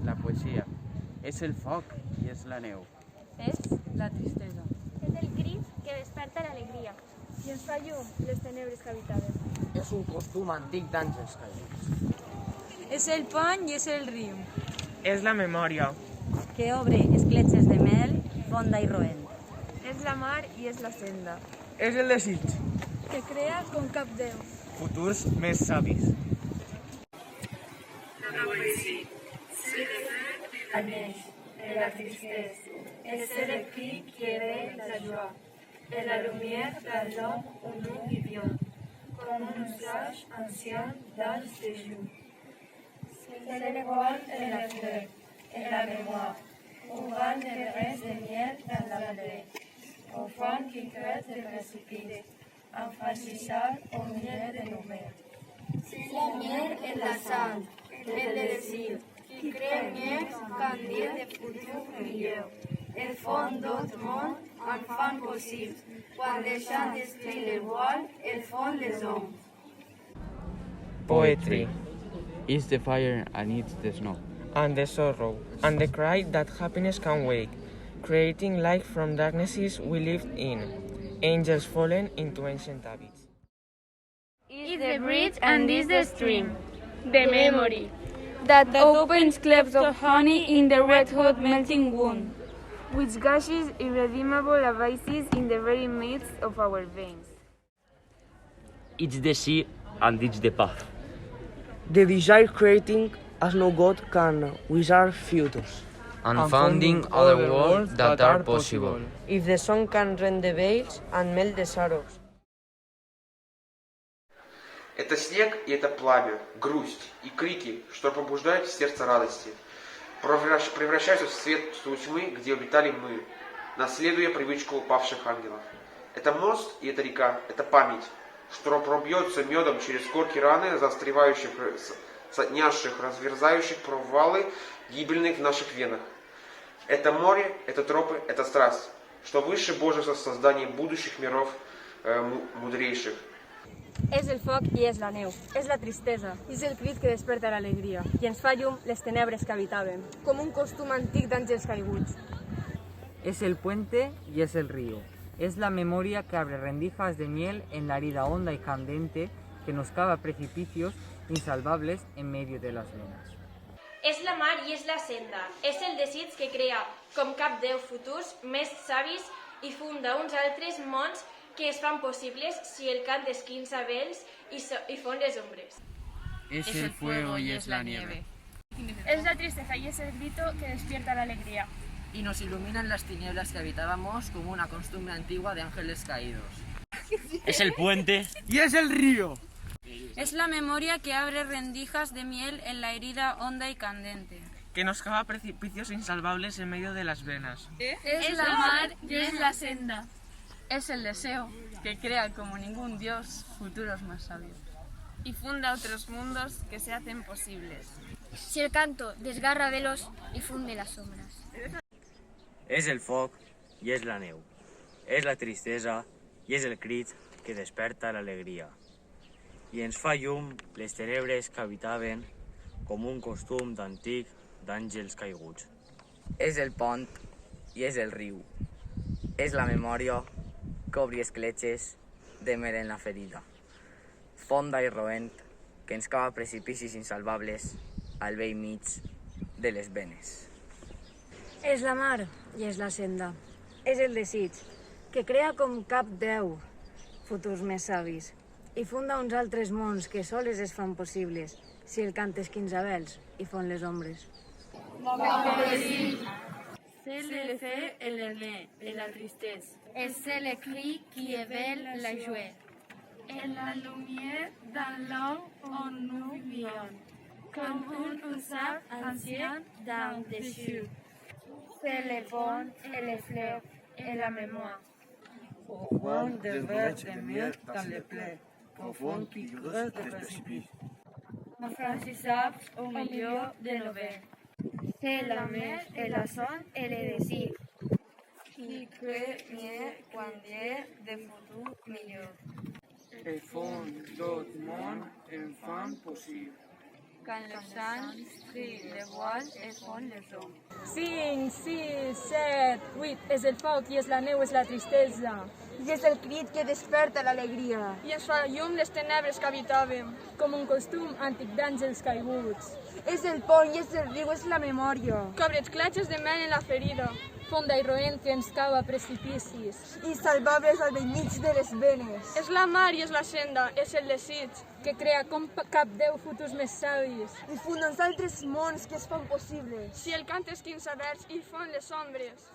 la poesia. És el foc i és la neu. És la tristesa. És el crit que desperta l'alegria. I ens fa llum les tenebres que habitaven. És un costum antic d'àngels caiguts. És el pont i és el riu. És la memòria. Que obre escletxes de mel, fonda i roent. És la mar i és la senda. És el desig. Que crea com cap Déu. Futurs més savis. La poésie, c'est le feu et la neige, et la tristesse, et c'est le cri qui éveille la joie, et la lumière dans l'homme où nous vivions, comme un usage ancien dans ces jours. C'est le voile et la fleur, et la mémoire, un vent de braises de miel dans la plaie, au fond qui creuse des précipices, en franchissant au milieu de nos mers. C'est la miel et la sang, el desir, qui crée mieux qu'un dia de futur millor. El font d'autre món en fan possible, quan deixant d'escrir les voiles, el font les ombres. Poetry. It's the fire and it's the snow. And the sorrow, and the cry that happiness can wake, creating light from darknesses we lived in, angels fallen into ancient habits. Is the bridge and is the stream. The memory that opens clefts of honey in the red-hot melting wound, which gushes irredeemable abysses in the very midst of our veins. It's the sea and it's the path. The desire creating as no God can with our futures. And founding other worlds that are possible. If the sun can rend the veils and melt the sorrows. Это снег и это пламя, грусть и крики, что пробуждают в сердце радости. Превращаются в свет тьмы, где обитали мы, наследуя привычку упавших ангелов. Это мост и это река, это память, что пробьется медом через корки раны, застревающих, сотнящих, разверзающих провалы, гибельных в наших венах. Это море, это тропы, это страсть, что выше Божьего создания будущих миров мудрейших. És el foc i és la neu. És la tristesa. És el crit que desperta l'alegria. I ens fa llum les tenebres que habitaven. Com un costum antic d'àngels caiguts. Es el puente y es el río. Es la memoria que abre rendijas de miel en la herida honda y candente que nos cava precipicios insalvables en medio de las venas. És la mar i és la senda. És el desig que crea, com cap Déu, futurs més savis i funda uns altres mons que es fan possibles si el cant esquinça vels i fon les ombres. Es el fuego y es la nieve. Es la tristeza y es el grito que despierta la alegría. Y nos iluminan las tinieblas que habitábamos como una costumbre antigua de ángeles caídos. Es el puente. Y es el río. Es la memoria que abre rendijas de miel en la herida honda y candente. Que nos cava precipicios insalvables en medio de las venas. Es la mar y es la senda. Es el deseo que crea como ningún dios futuros más sabios. Y funda otros mundos que se hacen posibles. Si el canto desgarra velos y funde las sombras. És el foc i és la neu. És la tristesa i és el crit que desperta l'alegria. I ens fa llum les tenebres que habitaven com un costum d'antic d'àngels caiguts. És el pont i és el riu. És la memòria que obri escletxes de mel en la ferida. Fonda i roent que ens cava precipicis insalvables al vell mig de les venes. És la mar i és la senda. És el desig, que crea com cap Déu, futurs més savis, i funda uns altres mons que soles es fan possibles, si el cant esquinça vels i fon les ombres. C'est le feu et le nez et la tristesse. Et c'est le cri qui éveille la joie. Et la lumière dans l'homme où nous vivons, comme un usage ancien dans des cieux. C'est le vent et les fleurs et la mémoire. Au fond des verres de miel dans les plaies, au fond qui creuse des précipices. En franchissant au milieu de nos veines. C'est la mer et la son et le désir. Qui crée mieux quand il y a de futurs millors. El font d'autre món en fan possible, quand le sang trie le voile et fon les hommes. 5, 6, 7, 8. És el foc i és la neu, és la tristesa. I és el crit que desperta l'alegria. I ens fa llum les tenebres que habitàvem. Com un costum antic d'àngels caiguts. És el pont i és el riu, és la memòria. Cobres cletxes de mel en la ferida. Fonda i roent que ens cau a precipicis. Insalvables al bell mig de les venes. És la mar i és la senda, és el desig, que crea com cap Déu futurs més savis. I funda uns altres mons que es fan possibles. Si el cant és 15 vers i fon les ombres.